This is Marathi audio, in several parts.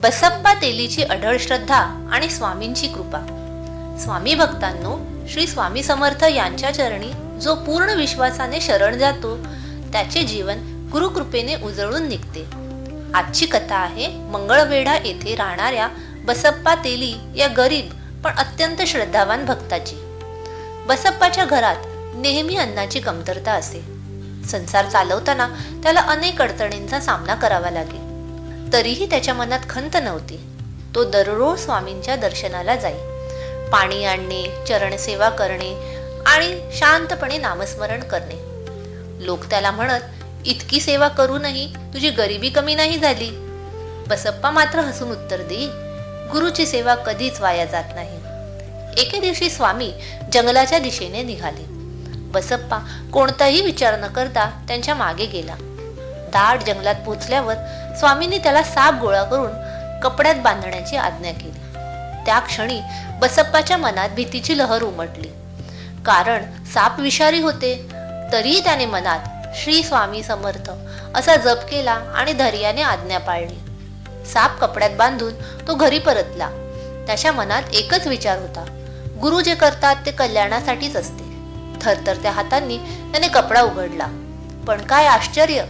बसप्पा तेलीची अढळ श्रद्धा आणि स्वामींची कृपा। स्वामी भक्तांनो, श्री स्वामी समर्थ यांच्या चरणी जो पूर्ण विश्वासाने शरण जातो त्याचे जीवन गुरुकृपेने उजळून निघते। आजची कथा आहे मंगळवेढा येथे राहणाऱ्या बसप्पा तेली या गरीब पण अत्यंत श्रद्धावान भक्ताची। बसप्पाच्या घरात नेहमी अन्नाची कमतरता असे। संसार चालवताना त्याला अनेक अडचणींचा सामना करावा लागे, तरीही त्याच्या मनात खंत नव्हती। तो दररोज स्वामींच्या दर्शनाला जाई। पाणी आणणे, चरणसेवा करणे आणि शांतपणे नामस्मरण करणे। लोक त्याला म्हणत, इतकी सेवा करूनही तुझी गरिबी कमी नाही झाली। बसप्पा मात्र हसून उत्तर देई, गुरुची सेवा कधीच वाया जात नाही। एके दिवशी स्वामी जंगलाच्या दिशेने निघाले। बसप्पा कोणताही विचार न करता त्यांच्या मागे गेला। दाट जंगलात पोचल्यावर स्वामींनी त्याला साप गोळा करून कपड्यात बांधण्याची आज्ञा केली। त्या क्षणी बसप्पाच्या मनात भीतीची लहर उमटली, कारण साप विषारी होते। तरीही त्याने मनात श्री स्वामी समर्थ असा जप केला आणि धैर्याने आज्ञा पाळली। साप कपड्यात बांधून तो घरी परतला। त्याच्या मनात एकच विचार होता, गुरु जे करतात ते कल्याणासाठीच असते। थरथरत्या हातांनी त्याने कपडा उघडला, पण काय आश्चर्य,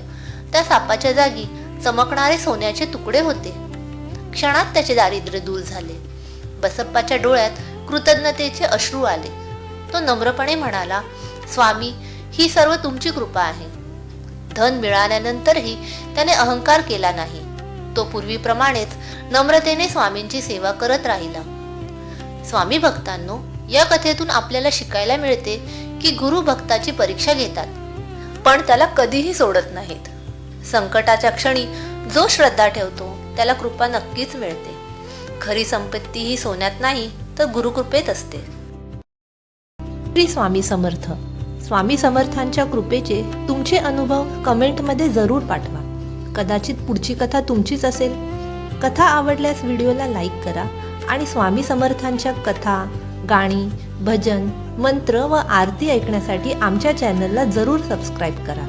त्या सापाच्या जागी चमकणारे सोन्याचे तुकडे होते। क्षणात त्याचे दारिद्र्य दूर झाले। बसप्पाच्या डोळ्यात कृतज्ञतेचे अश्रू आले। तो नम्रपणे म्हणाला, स्वामी, ही सर्व तुमची कृपा आहे। धन मिळाल्यानंतरही त्याने अहंकार केला नाही। तो पूर्वीप्रमाणेच नम्रतेने स्वामींची सेवा करत राहिला। स्वामी भक्तांनो, या कथेतून आपल्याला शिकायला मिळते की गुरु भक्ताची परीक्षा घेतात, पण त्याला कधीही सोडत नाहीत। संकटाच्या क्षणी जो श्रद्धा ठेवतो त्याला कृपा नक्कीच मिळते। खरी संपत्ती ही सोन्यात नाही तर गुरुकृपेत असते। श्री स्वामी समर्थ। स्वामी समर्थांच्या कृपेचे तुमचे अनुभव कमेंटमध्ये जरूर पाठवा। कदाचित पुढची कथा तुमचीच असेल। कथा आवडल्यास व्हिडिओला लाईक करा आणि स्वामी समर्थांच्या कथा, गाणी, भजन, मंत्र व आरती ऐकण्यासाठी आमच्या चॅनलला जरूर सबस्क्राईब करा।